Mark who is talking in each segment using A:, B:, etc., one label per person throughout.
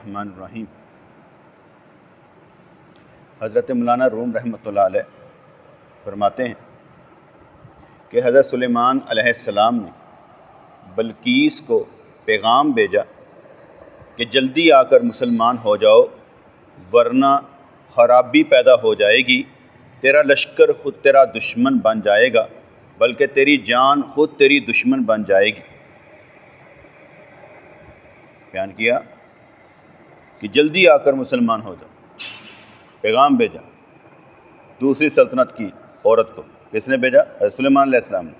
A: الرحمن الرحیم۔ حضرت مولانا روم رحمۃ اللہ علیہ فرماتے ہیں کہ حضرت سلیمان علیہ السلام نے بلقیس کو پیغام بھیجا کہ جلدی آ کر مسلمان ہو جاؤ ورنہ خرابی پیدا ہو جائے گی، تیرا لشکر خود تیرا دشمن بن جائے گا، بلکہ تیری جان خود تیری دشمن بن جائے گی۔ بیان کیا کہ جلدی آ کر مسلمان ہو جاؤ، پیغام بھیجا دوسری سلطنت کی عورت کو۔ کس نے بھیجا؟ حضرت سلیمان علیہ السلام نے۔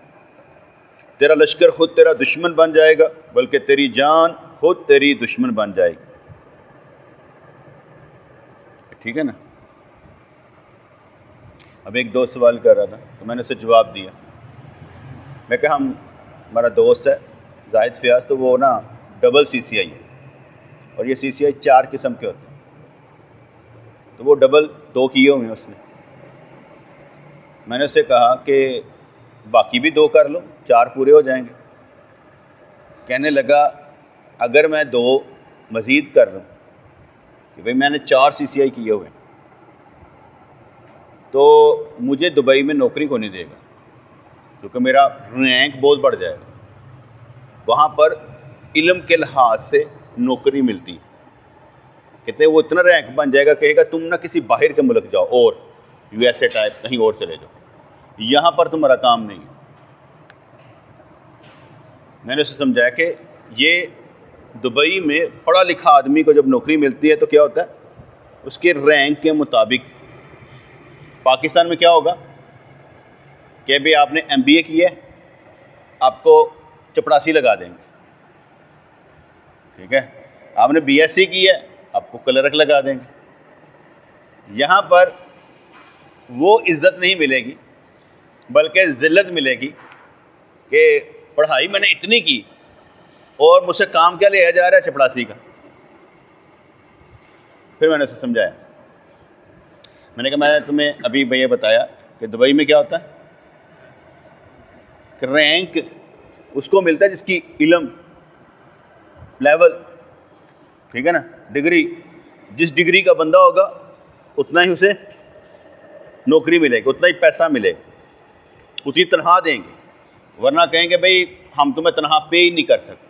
A: تیرا لشکر خود تیرا دشمن بن جائے گا، بلکہ تیری جان خود تیری دشمن بن جائے گی۔ ٹھیک ہے نا؟ اب ایک دوست سوال کر رہا تھا تو میں نے اسے جواب دیا، میں کہا ہمارا دوست ہے زاہد فیاض، تو وہ نا ڈبل سی سی آئی ہے، اور یہ سی سی آئی 4 قسم کے ہوتے ہیں، تو وہ ڈبل 2 کیے ہوئے ہیں اس نے۔ میں نے اسے کہا کہ باقی بھی 2 کر لو، 4 پورے ہو جائیں گے۔ کہنے لگا اگر میں 2 مزید کر لوں کہ بھئی میں نے 4 سی سی آئی کیے ہوئے ہیں تو مجھے دبئی میں نوکری کو نہیں دے گا، کیونکہ میرا رینک بہت بڑھ جائے گا۔ وہاں پر علم کے لحاظ سے نوکری ملتی ہے، کہتے ہیں وہ اتنا رینک بن جائے گا، کہے گا تم نہ کسی باہر کے ملک جاؤ، اور یو ایس اے ٹائپ کہیں اور چلے جاؤ، یہاں پر تمہارا کام نہیں ہے۔ میں نے اسے سمجھایا کہ یہ دبئی میں پڑھا لکھا آدمی کو جب نوکری ملتی ہے تو کیا ہوتا ہے اس کے رینک کے مطابق۔ پاکستان میں کیا ہوگا کہ بھی آپ نے ایم بی اے کیا ہے، آپ کو چپڑاسی لگا دیں گے، ٹھیک ہے؟ آپ نے بی ایس سی کی ہے، آپ کو کلرک لگا دیں گے۔ یہاں پر وہ عزت نہیں ملے گی بلکہ ذلت ملے گی کہ پڑھائی میں نے اتنی کی اور مجھ سے کام کیا لیا جا رہا ہے؟ چپڑاسی کا۔ پھر میں نے اسے سمجھایا، میں نے کہا میں نے تمہیں ابھی یہ بتایا کہ دبئی میں کیا ہوتا ہے کہ رینک اس کو ملتا ہے جس کی علم لیول، ٹھیک ہے نا، ڈگری، جس ڈگری کا بندہ ہوگا اتنا ہی اسے نوکری ملے گی، اتنا ہی پیسہ ملے گا، اتنی تنخواہ دیں گے، ورنہ کہیں گے بھئی ہم تمہیں تنخواہ پے ہی نہیں کر سکتے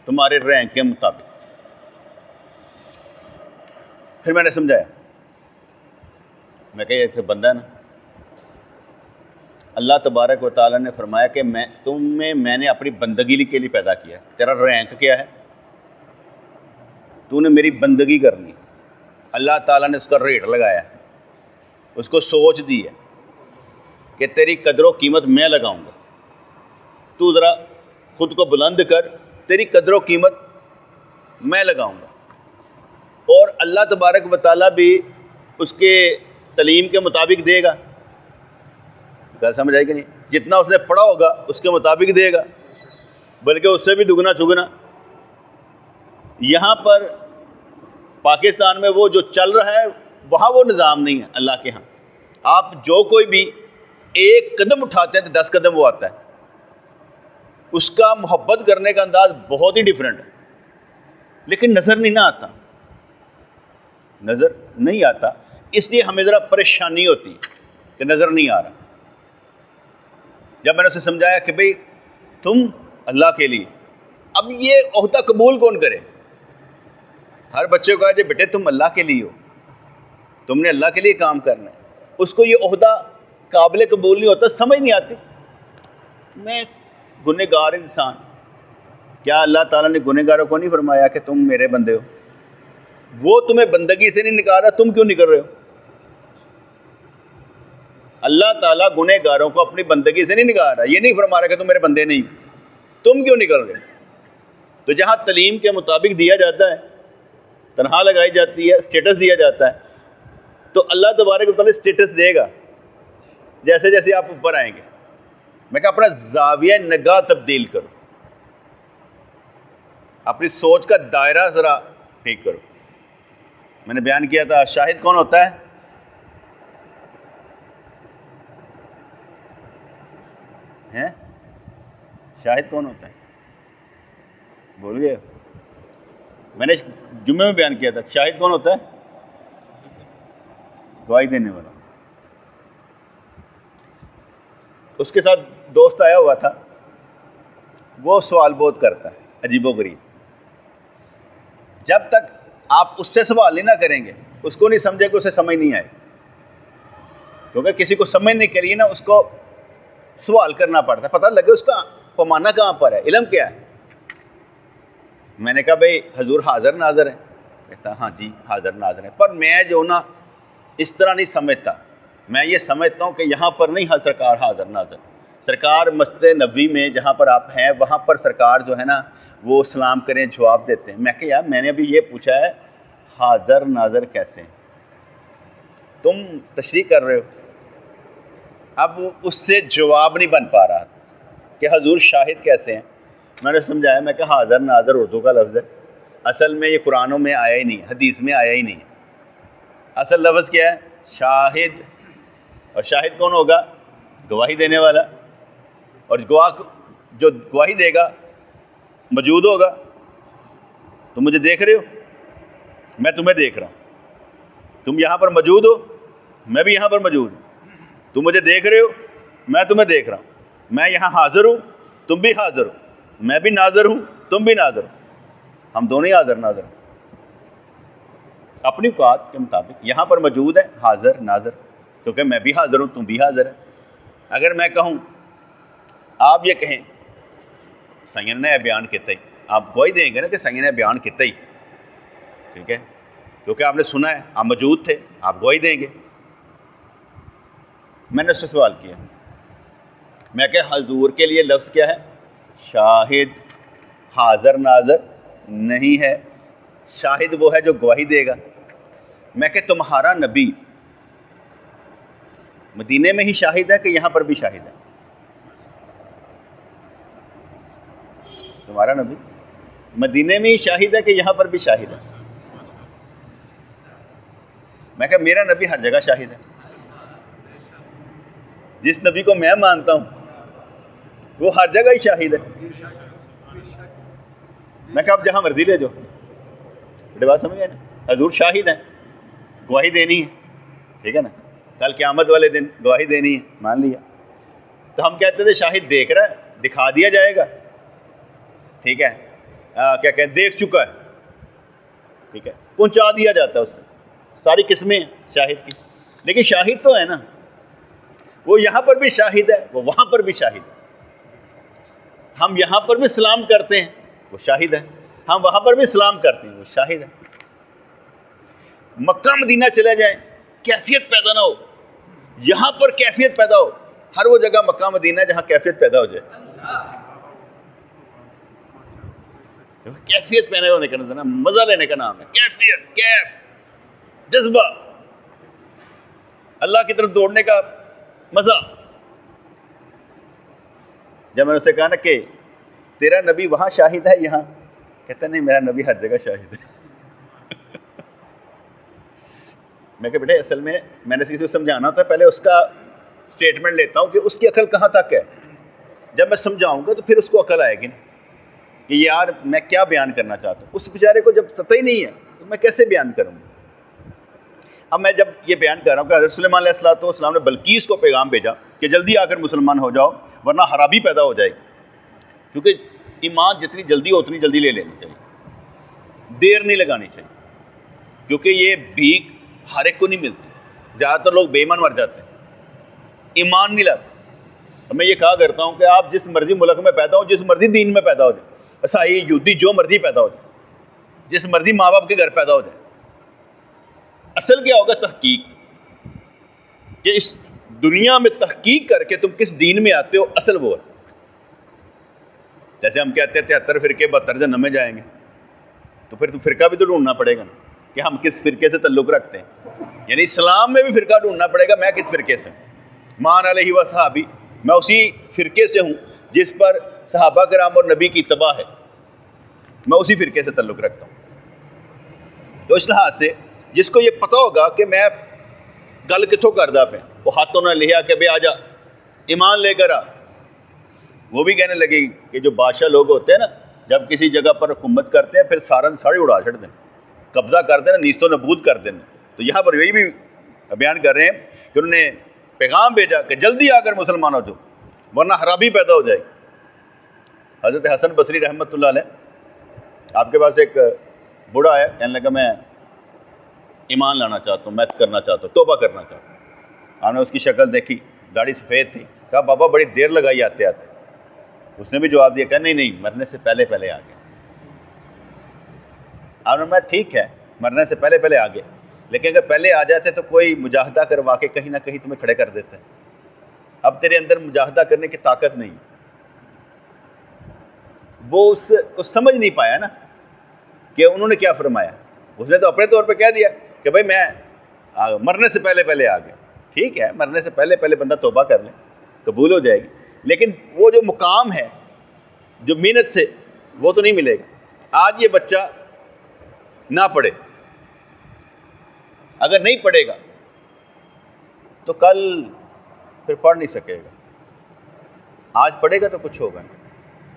A: تمہارے رینک کے مطابق۔ پھر میں نے سمجھایا، میں کہا یہ بندہ ہے نا، اللہ تبارک و تعالیٰ نے فرمایا کہ میں نے اپنی بندگی کے لیے پیدا کیا، تیرا رینک کیا ہے؟ تو نے میری بندگی کرنی۔ اللہ تعالیٰ نے اس کا ریٹ لگایا ہے، اس کو سوچ دی ہے کہ تیری قدر و قیمت میں لگاؤں گا، تو ذرا خود کو بلند کر، تیری قدر و قیمت میں لگاؤں گا۔ اور اللہ تبارک و تعالیٰ بھی اس کے تعلیم کے مطابق دے گا۔ گل سمجھ آئی کہ نہیں؟ جتنا اس نے پڑھا ہوگا اس کے مطابق دے گا، بلکہ اس سے بھی دگنا چگنا۔ یہاں پر پاکستان میں وہ جو چل رہا ہے وہاں وہ نظام نہیں ہے اللہ کے ہاں۔ آپ جو کوئی بھی ایک قدم اٹھاتے ہیں تو 10 قدم وہ آتا ہے، اس کا محبت کرنے کا انداز بہت ہی ڈیفرنٹ ہے، لیکن نظر نہیں نہ آتا، نظر نہیں آتا، اس لیے ہمیں ذرا پریشانی ہوتی ہے کہ نظر نہیں آ رہا۔ جب میں نے اسے سمجھایا کہ بھئی تم اللہ کے لیے، اب یہ عہدہ قبول کون کرے؟ ہر بچے کو کہا جائے بیٹے تم اللہ کے لیے ہو، تم نے اللہ کے لیے کام کرنا ہے، اس کو یہ عہدہ قابل قبول نہیں ہوتا، سمجھ نہیں آتی۔ میں گنہگار انسان، کیا اللہ تعالیٰ نے گنہگاروں کو نہیں فرمایا کہ تم میرے بندے ہو؟ وہ تمہیں بندگی سے نہیں نکال رہا، تم کیوں نکل رہے ہو؟ اللہ تعالیٰ گنہگاروں کو اپنی بندگی سے نہیں نکال رہا، یہ نہیں فرما رہا کہ تم میرے بندے نہیں، تم کیوں نکل رہے؟ تو جہاں تعلیم کے مطابق دیا جاتا ہے، تنخواہ لگائی جاتی ہے، اسٹیٹس دیا جاتا ہے، تو اللہ تبارک و تعالیٰ اسٹیٹس دے گا جیسے جیسے آپ اوپر آئیں گے۔ میں کہا اپنا زاویہ نگاہ تبدیل کرو، اپنی سوچ کا دائرہ ذرا ٹھیک کرو۔ میں نے بیان کیا تھا شاہد کون ہوتا ہے؟ شاہد کون ہوتا ہے؟ بول گئے؟ میں نے جمعے میں بیان کیا تھا، شاہد کون ہوتا ہے؟ گواہی دینے والا۔ اس کے ساتھ دوست آیا ہوا تھا، وہ سوال بہت کرتا ہے عجیب و غریب۔ جب تک آپ اس سے سوال نہیں نہ کریں گے، اس کو نہیں سمجھے کہ اسے سمجھ نہیں آئے، کیونکہ کسی کو سمجھنے کے لیے نا اس کو سوال کرنا پڑتا ہے، پتہ لگے اس کا پیمانہ کہاں پر ہے، علم کیا ہے۔ میں نے کہا بھئی حضور حاضر ناظر ہے؟ کہتا ہاں جی حاضر ناظر ہے، پر میں جو نا اس طرح نہیں سمجھتا، میں یہ سمجھتا ہوں کہ یہاں پر نہیں سرکار حاضر ناظر، سرکار مسجد نبوی میں جہاں پر آپ ہیں وہاں پر سرکار جو ہے نا وہ سلام کریں جواب دیتے ہیں۔ میں کہ یار میں نے ابھی یہ پوچھا ہے حاضر ناظر کیسے ہیں، تم تشریح کر رہے ہو۔ اب اس سے جواب نہیں بن پا رہا کہ حضور شاہد کیسے ہیں۔ میں نے سمجھایا، میں کہ حاضر ناظر اردو کا لفظ ہے، اصل میں یہ قرآنوں میں آیا ہی نہیں، حدیث میں آیا ہی نہیں۔ اصل لفظ کیا ہے؟ شاہد۔ اور شاہد کون ہوگا؟ گواہی دینے والا، اور گواہ جو گواہی دے گا موجود ہوگا۔ تم مجھے دیکھ رہے ہو، میں تمہیں دیکھ رہا ہوں، تم یہاں پر موجود ہو، میں بھی یہاں پر موجود ہوں، تم مجھے دیکھ رہے ہو، میں تمہیں دیکھ رہا ہوں، میں یہاں حاضر ہوں، تم بھی حاضر ہو، میں بھی ناظر ہوں، تم بھی ناظر ہو، ہم دونوں ہی حاضر ناظر ہیں اپنی اوقات کے مطابق۔ یہاں پر موجود ہے حاضر ناظر، کیونکہ میں بھی حاضر ہوں، تم بھی حاضر ہے۔ اگر میں کہوں، آپ یہ کہیں سید نے بیان کیتا ہی، آپ گواہی دیں گے نا کہ سید نے بیان کیتا ہی، ٹھیک ہے، کیونکہ آپ نے سنا ہے، آپ موجود تھے، آپ گواہی دیں گے۔ میں نے اس سے سوال کیا، میں کہ حضور کے لیے لفظ کیا ہے؟ شاہد۔ حاضر ناظر نہیں ہے، شاہد وہ ہے جو گواہی دے گا۔ میں کہ تمہارا نبی مدینے میں ہی شاہد ہے کہ یہاں پر بھی شاہد ہے؟ تمہارا نبی مدینے میں ہی شاہد ہے کہ یہاں پر بھی شاہد ہے؟ میں کہ میرا نبی ہر جگہ شاہد ہے، جس نبی کو میں مانتا ہوں وہ ہر جگہ ہی شاہد ہے۔ میں کہ آپ جہاں مرضی لے جاؤ، بڑی بات سمجھ گئے نا، حضور شاہد ہیں، گواہی دینی ہے، ٹھیک ہے نا، کل قیامت والے دن گواہی دینی ہے، مان لیا۔ تو ہم کہتے تھے شاہد دیکھ رہا ہے، دکھا دیا جائے گا، ٹھیک ہے، کیا کہتے دیکھ چکا ہے، ٹھیک ہے، پہنچا دیا جاتا ہے اس سے، ساری قسمیں ہیں شاہد کی۔ لیکن شاہد تو ہے نا، وہ یہاں پر بھی شاہد ہے، وہ وہاں پر بھی شاہد ہے۔ ہم یہاں پر بھی سلام کرتے ہیں، وہ شاہد ہے، ہم وہاں پر بھی سلام کرتے ہیں، وہ شاہد ہے۔ مکہ مدینہ چلے جائیں، کیفیت پیدا نہ ہو، یہاں پر کیفیت پیدا ہو، ہر وہ جگہ مکہ مدینہ جہاں کیفیت پیدا ہو جائے۔ کیفیت پیدا ہونے کا نام، مزہ لینے کا نام ہے کیفیت، کیف، جذبہ، اللہ کی طرف دوڑنے کا مزہ۔ جب میں نے اسے کہا نا کہ تیرا نبی وہاں شاہد ہے، یہاں، کہتا نہیں میرا نبی ہر جگہ شاہد ہے۔ میں کہ بیٹے اصل میں نے کسی کو سمجھانا ہوتا ہے، پہلے اس کا سٹیٹمنٹ لیتا ہوں کہ اس کی عقل کہاں تک ہے، جب میں سمجھاؤں گا تو پھر اس کو عقل آئے گی نا کہ یار میں کیا بیان کرنا چاہتا ہوں۔ اس بیچارے کو جب پتہ ہی نہیں ہے تو میں کیسے بیان کروں گا۔ اب میں جب یہ بیان کر رہا ہوں کہ حضرت سلیمان علیہ السلام نے بلقیس کو پیغام بھیجا کہ جلدی آ کر مسلمان ہو جاؤ ورنہ خرابی پیدا ہو جائے گی، کیونکہ ایمان جتنی جلدی ہو اتنی جلدی لے لینی چاہیے، دیر نہیں لگانی چاہیے، کیونکہ یہ بھیک ہر ایک کو نہیں ملتی، زیادہ تر لوگ بے ایمان مر جاتے ہیں، ایمان نہیں لاتے۔ میں یہ کہا کرتا ہوں کہ آپ جس مرضی ملک میں پیدا ہو، جس مرضی دین میں پیدا ہو جائے، عیسائی یہودی جو مرضی پیدا ہو جائے، جس مرضی ماں باپ کے گھر پیدا ہو جائے، اصل کیا ہوگا؟ تحقیق، کہ اس دنیا میں تحقیق کر کے تم کس دین میں آتے ہو، اصل وہ ہے۔ جیسے ہم کہتے ہیں 73 فرقے 72 جہنم میں جائیں گے، تو پھر فرقہ بھی تو ڈھونڈنا پڑے گا نا کہ ہم کس فرقے سے تعلق رکھتے ہیں، یعنی اسلام میں بھی فرقہ ڈھونڈنا پڑے گا، میں کس فرقے سے ہوں، مان علیہ و صحابی، میں اسی فرقے سے ہوں جس پر صحابہ کرام اور نبی کی اتباع ہے، میں اسی فرقے سے تعلق رکھتا ہوں۔ تو اس لحاظ سے جس کو یہ پتہ ہوگا کہ میں گل کتوں کردا پہ، وہ ہاتھوں نے لیا کہ بے آ جا ایمان لے کر آ، وہ بھی کہنے لگے کہ جو بادشاہ لوگ ہوتے ہیں نا جب کسی جگہ پر حکومت کرتے ہیں پھر سارن ساڑی اڑا چھڑ دیں، قبضہ کرتے ہیں، نیست و نبود کر دیں. تو یہاں پر یہی بھی بیان کر رہے ہیں کہ انہوں نے پیغام بھیجا کہ جلدی آ کر مسلمان ہو جاؤ ورنہ خرابی پیدا ہو جائے گی. حضرت حسن بصری رحمۃ اللہ علیہ آپ کے پاس ایک بوڑھا آیا، کہنے لگا میں ایمان لانا چاہتا ہوں، میت کرنا چاہتا ہوں، توبہ کرنا چاہتا ہوں. آپ نے اس کی شکل دیکھی، داڑھی سفید تھی. کہا بابا بڑی دیر لگائی آتے آتے. اس نے بھی جواب دیا، کہا نہیں مرنے سے پہلے پہلے آ گئے. آپ نے میں ٹھیک ہے مرنے سے پہلے پہلے آ گئے، لیکن اگر پہلے آ جاتے تو کوئی مجاہدہ کروا کے کہیں نہ کہیں تمہیں کھڑے کر دیتے. اب تیرے اندر مجاہدہ کرنے کی طاقت نہیں. وہ اس کو سمجھ نہیں پایا نا کہ انہوں نے کیا فرمایا. اس نے تو اپنے طور پہ کہہ دیا کہ بھائی میں مرنے سے پہلے پہلے آ گیا. ٹھیک ہے مرنے سے پہلے پہلے بندہ توبہ کر لے قبول ہو جائے گی، لیکن وہ جو مقام ہے جو محنت سے وہ تو نہیں ملے گا. آج یہ بچہ نہ پڑھے، اگر نہیں پڑھے گا تو کل پھر پڑھ نہیں سکے گا. آج پڑھے گا تو کچھ ہوگا نہیں.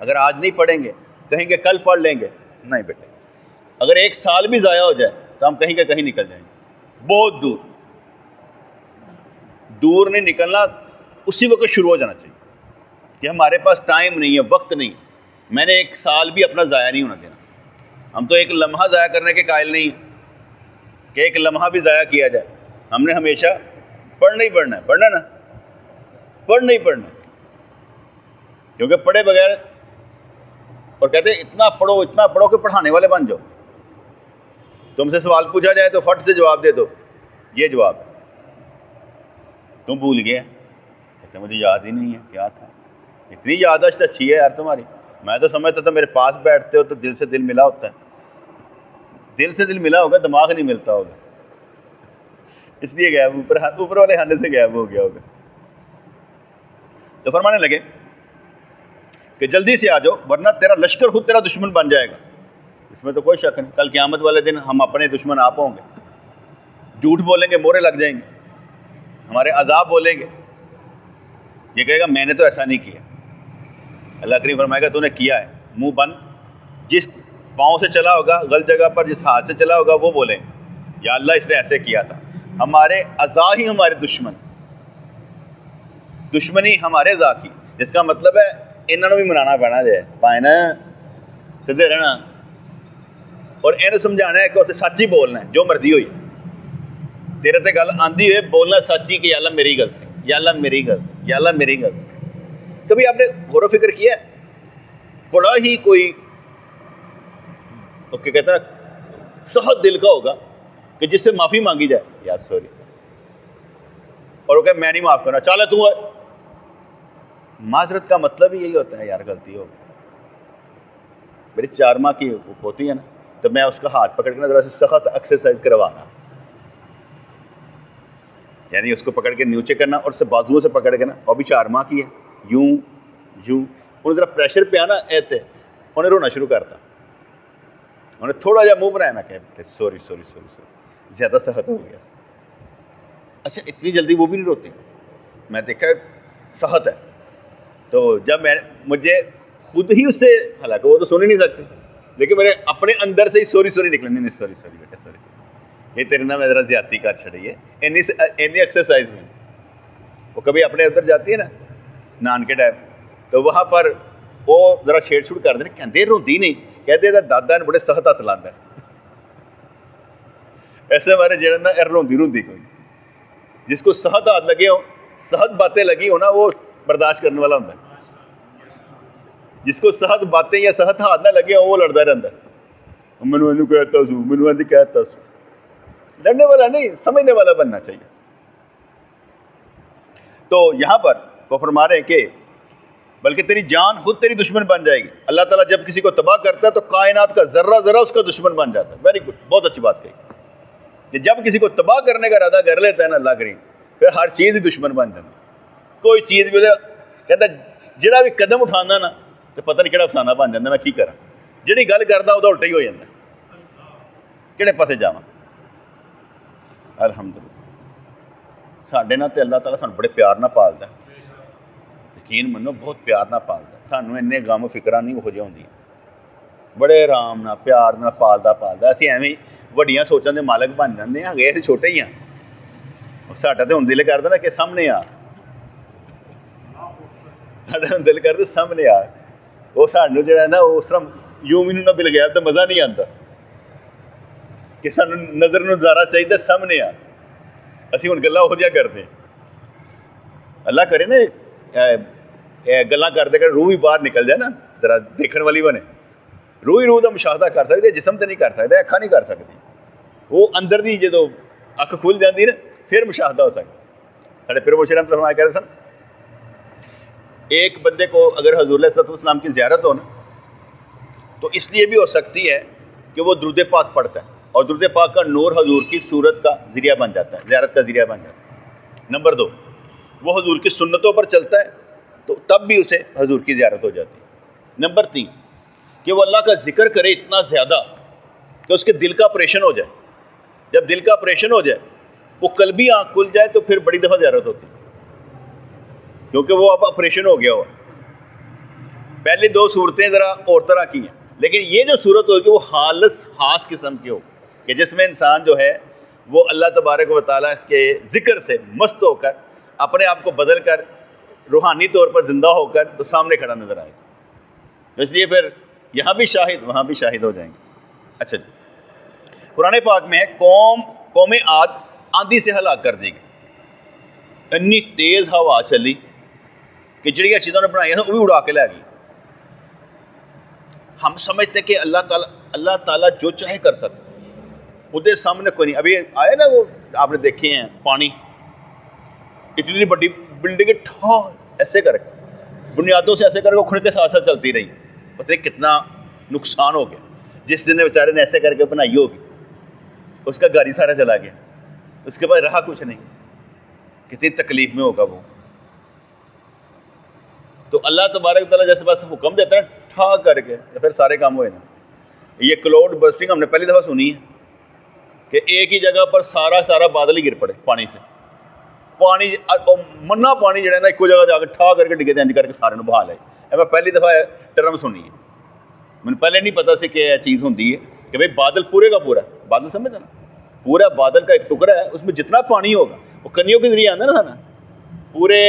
A: اگر آج نہیں پڑھیں گے کہیں گے کل پڑھ لیں گے، نہیں بیٹے. اگر ایک سال بھی ضائع ہو جائے تو ہم کہیں کہ کہیں نکل جائیں گے، بہت دور. دور نہیں نکلنا، اسی وقت شروع ہو جانا چاہیے کہ ہمارے پاس ٹائم نہیں ہے، وقت نہیں. میں نے ایک سال بھی اپنا ضائع نہیں ہونا دینا. ہم تو ایک لمحہ ضائع کرنے کے قائل نہیں ہیں کہ ایک لمحہ بھی ضائع کیا جائے. ہم نے ہمیشہ پڑھنا ہی پڑھنا ہے. پڑھنا نا، پڑھنا ہی پڑھنا ہے. کیونکہ پڑھے بغیر، اور کہتے ہیں اتنا پڑھو کہ پڑھانے والے بن جاؤ. تم سے سوال پوچھا جائے تو فٹ سے جواب دے دو، یہ جواب ہے. تم بھول گئے، کہتے مجھے یاد ہی نہیں ہے کیا تھا. اتنی یادداشت اچھی ہے یار تمہاری. میں تو سمجھتا تھا میرے پاس بیٹھتے ہو تو دل سے دل ملا ہوتا ہے. دل سے دل ملا ہوگا، دماغ نہیں ملتا ہوگا، اس لیے غائب اوپر والے خانے سے غائب ہو گیا ہوگا. تو فرمانے لگے کہ جلدی سے آ جاؤ ورنہ تیرا لشکر خود تیرا دشمن بن جائے گا. اس میں تو کوئی شک نہیں. کل قیامت والے دن ہم اپنے دشمن آپ ہوں گے. جھوٹ بولیں گے مورے لگ جائیں گے، ہمارے عذاب بولیں گے. یہ کہے گا میں نے تو ایسا نہیں کیا. اللہ کریم فرمائے گا تو نے کیا ہے، منہ بند. جس پاؤں سے چلا ہوگا غلط جگہ پر، جس ہاتھ سے چلا ہوگا وہ بولیں یا اللہ اس نے ایسے کیا تھا. ہمارے اعضاء ہی ہمارے دشمن، دشمنی ہمارے اعضاء کی، جس کا مطلب ہے انہوں نے بھی منانا پینا جائے پائے نا سدھے رہنا، اور انہیں سمجھانا ہے کہ اسے سچ ہی بولنا ہے جو مرضی ہوئی. تیرے تے گل آندھی ہوئے بولنا سچ ہی کہ یا اللہ میری غلطی، یا اللہ میری غلطی، یا اللہ میری غلطی. کبھی آپ نے غور و فکر کیا ہے بڑا ہی کوئی کہ کہتے ہیں سخت دل کا ہوگا کہ جس سے معافی مانگی جائے، یار سوری، اور وہ کہ میں نہیں معاف کرنا، چالے تو ہے. معذرت کا مطلب ہی یہی ہوتا ہے یار غلطی ہو گئی. میری 4 ماہ کی ہوتی ہے نا تو میں اس کا ہاتھ پکڑ کے نا ذرا سے سخت ایکسرسائز کروانا، یعنی اس کو پکڑ کے نیچے کرنا اور سے بازوؤں سے پکڑ کے نا، اور بھی 4 ماہ کی ہے، یوں یوں انہیں ذرا پریشر پہ آنا ایتے انہیں رونا شروع کرتا. انہیں تھوڑا جا منہ بنایا، میں کہ سوری زیادہ سخت ہو گیا. اچھا اتنی جلدی وہ بھی نہیں روتے. میں دیکھا سخت ہے تو جب میں مجھے خود ہی اس سے، حالانکہ وہ تو سن ہی نہیں سکتے، لیکن میرے اپنے اندر سے ہی سوری نکلے، نہیں سوری بیٹا سوری، یہ تیرے نہ میں ذرا زیادتی کر چھڑی ہے. اینی ایکسرسائز میں وہ کبھی اپنے ادھر جاتی ہے نا نان کے ٹائم، تو وہاں پر وہ ذرا چھیڑ چھوڑ کر دیں، کہتے روندی نہیں، کہتے دادا نے بڑے سخت ہاتھ لاندہ ہے. ایسے ہمارے جڑے نا روندی کوئی، جس کو سخت ہاتھ لگے ہو، سخت باتیں لگی ہو نا، وہ برداشت کرنے والا ہوتا ہے. جس کو سخت باتیں یا سخت ہاتھ نہ لگے ہو وہ لڑتا رہتا ہے. مینوں کہتا سو، لڑنے والا نہیں، سمجھنے والا بننا چاہیے. تو یہاں پر وہ فرما رہے ہیں کہ بلکہ تیری جان خود تیری دشمن بن جائے گی. اللہ تعالیٰ جب کسی کو تباہ کرتا ہے تو کائنات کا ذرہ اس کا دشمن بن جاتا ہے. ویری گڈ، بہت اچھی بات کہی کہ جب کسی کو تباہ کرنے کا ارادہ کر لیتا ہے نا اللہ کریم، پھر ہر چیز ہی دشمن بن جاتی. کوئی چیز بھی کہتا جڑا بھی قدم اٹھانا نا تو پتہ نہیں کہڑا افسانہ بن جاتا. میں کی کرا جہی گل کرتا وہ الٹا ہی ہو جاتا، کہڑے پاسے جاواں. الحمدللہ ساڈے نال تے اللہ تعالیٰ سانوں بڑے پیار نال پالدا ہے، یقین منو بہت پیار نال پالدا ہے. سانوں اِننے غم و فکراں نہیں ہو جہے ہوندیاں. بڑے آرام نال پیار نال پالدا اسی ایویں ਵੱਡੀਆਂ ਸੋਚਾਂ ਦੇ ਮਾਲਕ ਬਣ ਜਾਂਦੇ ਹਾਂ, ਗਏ ਅਸੀਂ ਛੋਟੇ ਹੀ ਹਾਂ। ਸਾਡਾ ਤਾਂ ਹੁਣ ਦਿਲ ਕਰਦਾ ਨਾ ਕਿ ਸਾਹਮਣੇ ਆ, ਸਾਡਾ ਹੁਣ ਦਿਲ ਕਰਦਾ ਸਾਹਮਣੇ ਆ। ਉਹ ਸਾਨੂੰ ਜਿਹੜਾ ਨਾ ਉਸ ਤਰ੍ਹਾਂ ਯੂੰ ਮੈਨੂੰ ਨਾ ਮਿਲ ਗਿਆ ਤਾਂ ਮਜ਼ਾ ਨਹੀਂ ਆਉਂਦਾ ਕਿ ਸਾਨੂੰ ਨਜ਼ਰ ਨੂੰ ਨਜ਼ਾਰਾ ਚਾਹੀਦਾ ਸਾਹਮਣੇ ਆ। ਅਸੀਂ ਹੁਣ ਗੱਲਾਂ ਉਹੋ ਜਿਹਾ ਕਰਦੇ, ਅੱਲਾ ਕਰੇ ਨਾ ਗੱਲਾਂ ਕਰਦੇ ਕਰ ਰੂਹ ਵੀ ਬਾਹਰ ਨਿਕਲ ਜਾਏ ਨਾ, ਜ਼ਰਾ ਦੇਖਣ ਵਾਲੀ ਬਣੇ। ਰੂਹ ਹੀ ਰੂਹ ਦਾ ਮੁਸ਼ਾਹਦਾ ਕਰ ਸਕਦੀ, ਜਿਸਮ ਤੇ ਨਹੀਂ ਕਰ ਸਕਦਾ, ਅੱਖਾਂ ਨਹੀਂ ਕਰ ਸਕਦੀ। ਉਹ ਅੰਦਰ ਦੀ ਜਦੋਂ ਅੱਖ ਖੁੱਲ ਜਾਂਦੀ ਨਾ ਫਿਰ ਮੁਸ਼ਾਹਦਾ ਹੋ ਸਕਦਾ। ਸਾਡੇ پیر مرشد رحمۃ اللہ علیہ کہتے سن ایک بندے کو اگر حضور علیہ السلام کی زیارت ہو نا تو اس لیے بھی ہو سکتی ہے کہ وہ درود پاک پڑھتا ہے اور درود پاک کا نور حضور کی صورت کا ذریعہ بن جاتا ہے، زیارت کا ذریعہ بن جاتا ہے۔ نمبر 2، وہ حضور کی سنتوں پر چلتا ہے تو تب بھی اسے حضور کی زیارت ہو جاتی ہے۔ نمبر 3، کہ وہ اللہ کا ذکر کرے اتنا زیادہ کہ اس کے دل کا آپریشن ہو جائے۔ جب دل کا آپریشن ہو جائے، وہ قلبی آنکھ کھل جائے تو پھر بڑی دفعہ زیارت ہوتی ہے، کیونکہ وہ اب آپریشن ہو گیا ہوا۔ پہلے 2 صورتیں ذرا اور طرح کی ہیں، لیکن یہ جو صورت ہوگی وہ خالص خاص قسم کی ہو کہ جس میں انسان جو ہے وہ اللہ تبارک و تعالیٰ کے ذکر سے مست ہو کر اپنے آپ کو بدل کر روحانی طور پر زندہ ہو کر تو سامنے کھڑا نظر آئے گا۔ اس لیے پھر یہاں بھی شاہد وہاں بھی شاہد ہو جائیں گے۔ اچھا جی، قرآن پاک میں ہے قوم عاد آندھی سے ہلاک کر دی گئی، اتنی تیز ہوا چلی کہ جڑیاں چیزوں نے بنائی ہیں وہ بھی اڑا کے لے گئی۔ ہم سمجھتے کہ اللہ تعالیٰ جو چاہے کر سکتا، خود سامنے کوئی نہیں۔ ابھی آئے نا وہ آپ نے دیکھے ہیں پانی، اتنی بڑی بلڈنگ ٹھا ایسے کر کے بنیادوں سے ایسے کر کے کھڑے کے ساتھ ساتھ چلتی رہی، پتہ نہیں کتنا نقصان ہو گیا۔ جس دن بیچارے نے ایسے کر کے بنائی ہوگی اس کا گاڑی سارا چلا گیا، اس کے بعد رہا کچھ نہیں، کتنی تکلیف میں ہوگا وہ۔ تو اللہ تبارک تعالیٰ جیسے بس حکم دیتا ہے ٹھا کر کے پھر سارے کام ہوئے نا۔ یہ کلاؤڈ برسٹنگ ہم نے پہلی دفعہ سنی ہے کہ ایک ہی جگہ پر سارا بادل ہی گر پڑے پانی سے، پانی منا پانی جڑا ہے نا ایک جگہ جا کے ٹھا کر کے ڈگے انج کر کے سارے نو بہا لے۔ میں پہلی دفعہ ٹرم سنی ہے، مجھے پہلے نہیں پتا سی کہ یہ چیز ہوتی ہے کہ بھائی بادل پورے کا پورا بادل سمجھتا نا، پورا بادل کا ایک ٹکڑا ہے، اس میں جتنا پانی ہوگا وہ کنیوں کے ذریعے آتا ہے نا سارا پورے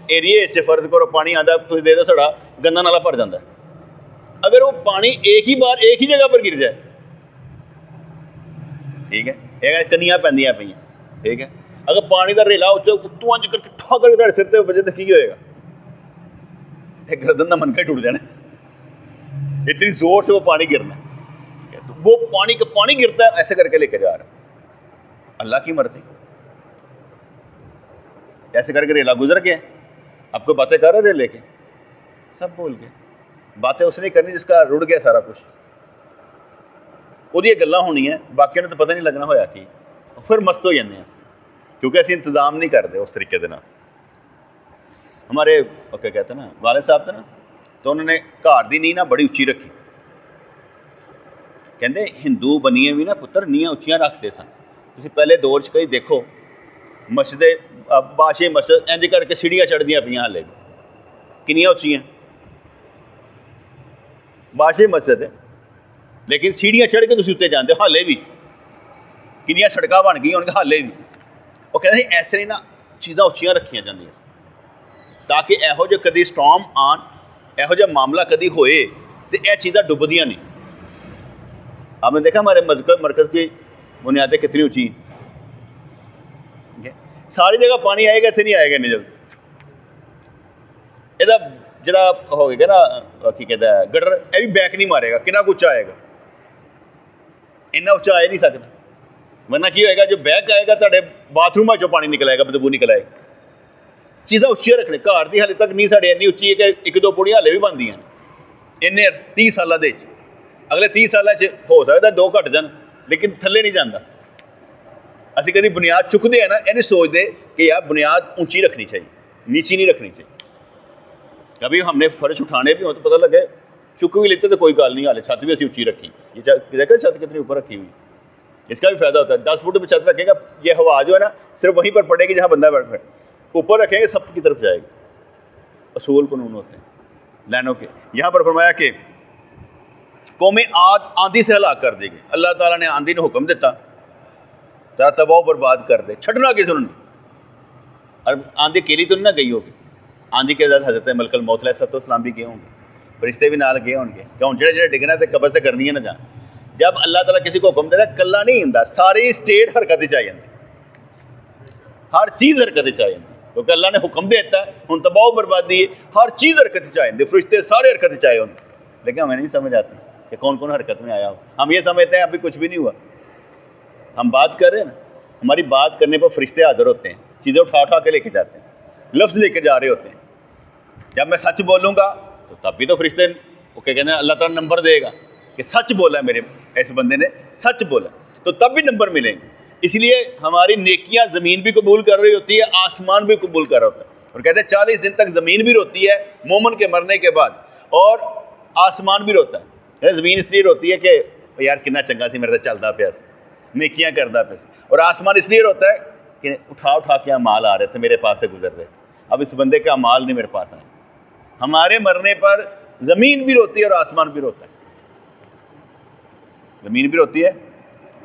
A: ایریے سے، فرض کرو پانی آتا ہے تو دے دو سڑا گندا نالا بھر جاتا ہے۔ اگر وہ پانی ایک ہی بار ایک ہی جگہ پر گر جائے، ٹھیک ہے، ایک کنیاں پہنیاں پہ، ٹھیک ہے، اگر پانی کا ریلا اتوں انج کر کے ٹھا کر کے سر تے بجے تو کی ہوئے گا؟ ایک گردن کا منکا ٹوٹ جانا، اتنی زور سے وہ پانی گرنا ہے۔ وہ پانی گرتا ہے ایسے کر کے لے کے جا رہا ہے، اللہ کی مرضی، ایسے کر کے ریلا گزر گیا۔ آپ کو باتیں کر رہے تھے لے کے سب بول گئے، باتیں اس نے کرنی جس کا رڑ گیا سارا کچھ، وہ گلاں ہونی ہیں، باقیوں نے تو پتہ نہیں لگنا ہویا کی، پھر مست ہو جاتے ہیں کیونکہ اسی انتظام نہیں کرتے اس طریقے دے نال۔ ہمارے کیا کہتے ہیں نا والد صاحب تھے نا، تو انہوں نے گھر دی نیاں بڑی اچھی رکھی، کہندے ہندو بنیے بھی نا پتر نیاں اچیاں رکھتے سن۔ تسی پہلے دور کہیں دیکھو مسجد بادشاہ مسجد انج کر کے سیڑھیاں چڑھدیاں پہ ہالے بھی کنیاں اچھی ہیں، بادشاہ مسجد ہے لیکن سیڑھیاں چڑھ کے تسی اتنے جاندے ہالے بھی، کنیاں سڑکاں بن گئی ان کے ہالے بھی۔ وہ کہتے ہیں ایسے نا چیزاں اچیاں رکھیاں جاندیاں تاکہ یہو جہ کدی سٹارم آن، یہو جہ معاملہ کدی ہوئے تو یہ چیزاں ڈبدیاں نہیں۔ آپ نے دیکھا ہمارے مرکز کی بنیادیں کتنی اونچی ہیں، ساری جگہ پانی آئے گا، اتنے نہیں آئے گا نہیں جلد۔ یہ جڑا ہو گیا نا کی کہتا ہے گٹر، یہ بھی بیک نہیں مارے گا، کنا اچا آئے گا، اتنا اچا آ نہیں سکتا، ورنہ کی ہوئے گا جو بیک آئے گا تو باتھ روم چوں پانی نکل آئے گا، بدبو نکل آئے گا۔ چیزاں اچھیاں رکھنے، گھر کی ہالے تک نہیں ساڑے اینی اچھی ہے کہ ایک دو پوڑیاں ہالے بھی بن دیا انہیں 30 سالوں دے، اگلے 30 سالوں ہو سکتا 2 گھٹ جان لیکن تھلے نہیں جانا۔ اسی کدی بنیاد چکتے ہیں نا، یہ نہیں سوچتے کہ یار بنیاد اونچی رکھنی چاہیے، نیچی نہیں رکھنی چاہیے۔ کبھی ہم نے فرش اٹھانے بھی ہو تو پتہ لگے چک بھی لیتے تو کوئی گل نہیں، ہالے چھت بھی اسی اونچی رکھی، یہ دیکھا چھت کتنی اوپر رکھی ہوئی، اس کا بھی فائدہ ہوتا ہے۔ 10 فٹ پہ چھت رکھے گا، یہ ہوا جو ہے نا صرف وہیں پر پڑے گی جہاں بندہ بیٹھے، اوپر رکھیں گے سب کی طرف جائے گی۔ اصول قانون ہوتے ہیں لائنوں کے۔ یہاں پر فرمایا کہ قوم عاد آندھی سے ہلاک کر دی گئی. اللہ تعالیٰ نے آندھی نے حکم دیتا ذرا تباہ و برباد کر دے, چھٹنا کس نے. اور آندھی کیلی تو نہ گئی ہوگی, آندھی کے ساتھ حضرت ملک الموت علیہ السلام بھی گئے ہوں گے, فرشتے بھی نال گئے ہوں گے, کیوں جڑے جڑے ڈگنا تے قبر سے کرنی ہے نہ جان. جب اللہ تعالیٰ کسی کو حکم دیتا کلا نہیں ہوندا, ساری اسٹیٹ حرکت چ آ جاندی, ہر چیز حرکت چ آ جاندی, کیونکہ اللہ نے حکم دیتا ہے. ہن تباہ و بربادی ہر چیز حرکت چ آ جاندی, فرشتے سارے حرکت چ آئے ہوں, لیکن ہمیں نہیں سمجھ آتی کہ کون کون حرکت میں آیا ہو. ہم یہ سمجھتے ہیں ابھی کچھ بھی نہیں ہوا. ہم بات کر رہے ہیں نا, ہماری بات کرنے پر فرشتے حاضر ہوتے ہیں, چیزیں اٹھا اٹھا کے لے کے جاتے ہیں, لفظ لے کے جا رہے ہوتے ہیں. جب میں سچ بولوں گا تو تب بھی تو فرشتے کہ کہتے ہیں اللہ تعالیٰ نمبر دے گا کہ سچ بولا ہے میرے ایسے بندے نے, سچ بولا, تو تب بھی نمبر ملیں گے. اس لیے ہماری نیکیاں زمین بھی قبول کر رہی ہوتی ہے, آسمان بھی قبول کر رہا ہوتا ہے. اور کہتے ہیں 40 دن تک زمین بھی روتی ہے مومن کے مرنے کے بعد, اور آسمان بھی روتا ہے. زمین اس لیے روتی ہے کہ یار کتنا چنگا سی میرے سے چلتا پیا سی, نیکیاں کرتا پیا سی, اور آسمان اس لیے روتا ہے کہ اٹھا اٹھا کے اعمال آ رہے تھے میرے پاس سے گزر رہے تھے, اب اس بندے کا اعمال نہیں میرے پاس آئے. ہمارے مرنے پر زمین بھی روتی ہے اور آسمان بھی روتا ہے. زمین بھی روتی ہے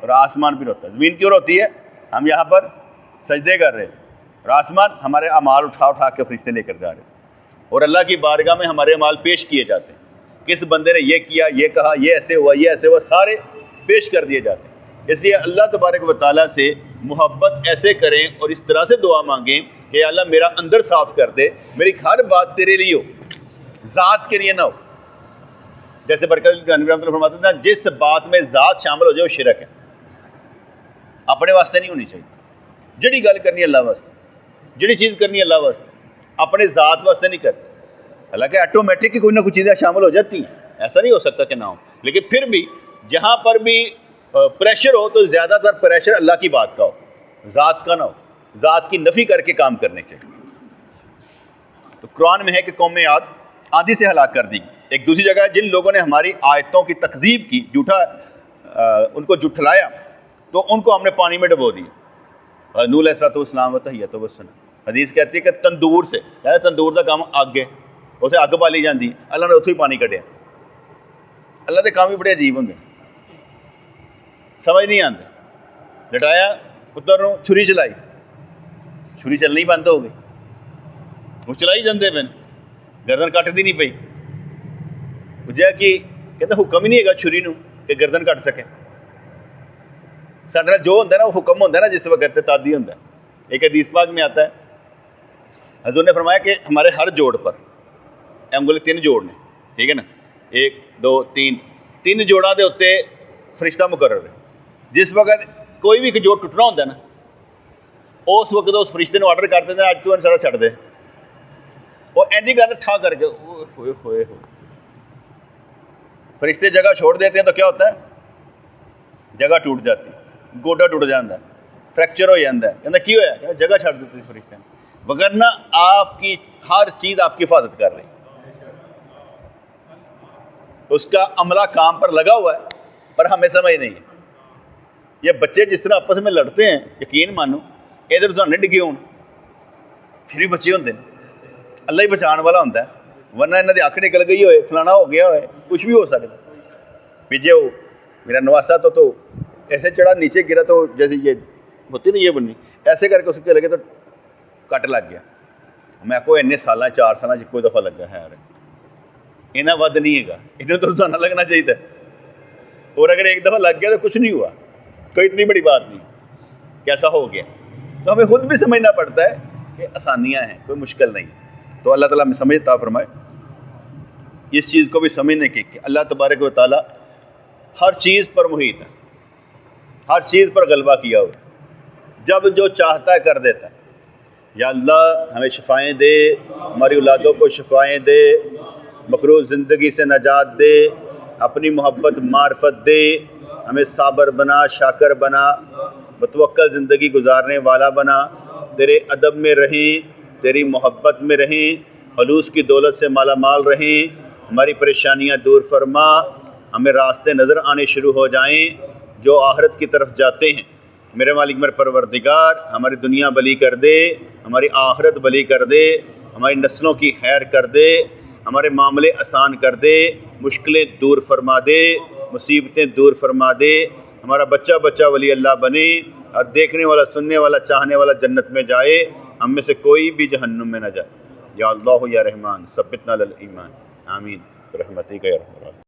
A: اور آسمان بھی روتا ہے. زمین کیوں روتی ہے؟ ہم یہاں پر سجدے کر رہے ہیں, اور آسمان ہمارے اعمال اٹھا اٹھا کے فرشتے لے کر جا رہے ہیں, اور اللہ کی بارگاہ میں ہمارے اعمال پیش کیے جاتے ہیں. کس بندے نے یہ کیا, یہ کہا, یہ ایسے ہوا, یہ ایسے ہوا, سارے پیش کر دیے جاتے ہیں. اس لیے اللہ تبارک و تعالیٰ سے محبت ایسے کریں اور اس طرح سے دعا مانگیں کہ اللہ میرا اندر صاف کر دے, میری ہر بات تیرے لیے ہو, ذات کے لیے نہ ہو. جیسے برکت فرماتے ہیں نا, جس بات میں ذات شامل ہو جائے وہ شرک ہے, اپنے واسطے نہیں ہونی چاہیے. جڑی گل کرنی ہے اللہ واسطے, جڑی چیز کرنی ہے اللہ واسطے, اپنے ذات واسطے نہیں کرتے. حالانکہ آٹومیٹک کی کوئی نہ کوئی چیزیں شامل ہو جاتی ہیں, ایسا نہیں ہو سکتا کہ نہ ہو, لیکن پھر بھی جہاں پر بھی پریشر ہو تو زیادہ تر پریشر اللہ کی بات کا ہو, ذات کا نہ ہو. ذات کی نفی کر کے کام کرنے چاہیے. تو قرآن میں ہے کہ قوم عاد آندھی سے ہلاک کر دی. ایک دوسری جگہ ہے جن لوگوں نے ہماری آیتوں کی تکذیب کی, ان کو جھٹلایا, تو ان کو ہم نے پانی میں ڈبو دیا. نوح علیہ السلام و تحیت و سن حدیث کہتی ہے کہ تندور سے, تندور کا کام اگ ہے, اسے اگ بالی جاتی, اللہ نے اتوں ہی پانی کھڈیا. اللہ کے کام بھی بڑے عجیب ہوں, سمجھ نہیں آتے. لٹایا پتر نو, چھری چلائی, چھری چلنی بند ہو گئی, وہ چلائی جاندے پے, گردن کٹتی نہیں پئی. پوچھا کہ کہتے حکم ہی نہیں ہے چھری نو کہ گردن کٹ سکے. سارے جو ہوتا ہے نا وہ حکم ہوتا ہے نا, جس وقت تادی ہوتا ہے. ایک حدیث پاک میں آتا ہے, حضور نے فرمایا کہ ہمارے ہر جوڑ پر, انگلے 3 جوڑ نے, ٹھیک ہے نا, 1 2 3 جوڑاں دے اتنے فرشتہ مقرر ہے. جس وقت کوئی بھی جوڑ ٹوٹنا ہوتا ہے نا, اس وقت اس فرشتے نے آرڈر کرتے ہیں اج تو سارا چھڈ دے. وہ ایجی کرتے ٹھا کر کے ہوئے ہوئے ہو, فرشتے جگہ چھوڑ دیتے ہیں تو کیا ہوتا ہے, جگہ ٹوٹ جاتی, گوڈا ٹوٹ جاتا ہے, فریکچر ہو جاتا ہے. کہتا کی ہوا کہ جگہ چھڑ دیتی فرشتے نے, وگرنہ آپ کی ہر چیز آپ کی حفاظت کر رہی. اس کا عملہ کام پر لگا ہوا ہے, پر ہمیں سمجھ نہیں ہے. یہ بچے جس طرح آپس میں لڑتے ہیں, یقین مانو ادھر ادھر نہیں ڈگے ہون پھر بھی بچے ہوتے ہیں. اللہ ہی بچان والا ہوتا ہے, ورنہ انہوں نے اکھ نکل گئی ہوئے, فلانا ہو گیا ہوئے, کچھ بھی ہو سکتا. پیچھے وہ میرا نواسا تو ایسے چڑھا, نیچے گرا تو جیسے یہ ہوتی نا یہ بنی, ایسے کر کے اس کے لگے تو کٹ لگ گیا. میں کوئی این سال 4 سال کوئی دفعہ لگا ہے, یار ود نہیں ہے گا, انہیں تو روزانہ لگنا چاہیے. اور اگر ایک دفعہ لگ گیا تو کچھ نہیں ہوا, کوئی اتنی بڑی بات نہیں, کیسا ہو گیا. تو ہمیں خود بھی سمجھنا پڑتا ہے کہ آسانیاں ہیں, کوئی مشکل نہیں. تو اللہ تعالیٰ ہمیں سمجھ عطا فرمائے اس چیز کو بھی سمجھنے کی کہ اللہ تبارک و تعالیٰ ہر چیز پر محیط ہے, ہر چیز پر غلبہ کیا ہوا, جب جو چاہتا ہے کر دیتا ہے. یا اللہ ہمیں شفائیں دے, ہماری اولادوں کو شفائیں دے, مکروہ زندگی سے نجات دے, اپنی محبت معرفت دے, ہمیں صابر بنا, شاکر بنا, متوکل زندگی گزارنے والا بنا, تیرے ادب میں رہیں, تیری محبت میں رہیں, خلوص کی دولت سے مالا مال رہیں. ہماری پریشانیاں دور فرما, ہمیں راستے نظر آنے شروع ہو جائیں جو آخرت کی طرف جاتے ہیں. میرے مالک میرے پروردگار ہماری دنیا بلی کر دے, ہماری آخرت بلی کر دے, ہماری نسلوں کی خیر کر دے, ہمارے معاملے آسان کر دے, مشکلیں دور فرما دے، مصیبتیں دور فرما دے، ہمارا بچہ بچہ ولی اللہ بنے اور دیکھنے والا، سننے والا، چاہنے والا جنت میں جائے، ہم میں سے کوئی بھی جہنم میں نہ جائے۔ یا اللہ یا رحمان ثبتنا علی الایمان، آمین برحمتک یا ارحم الراحمین۔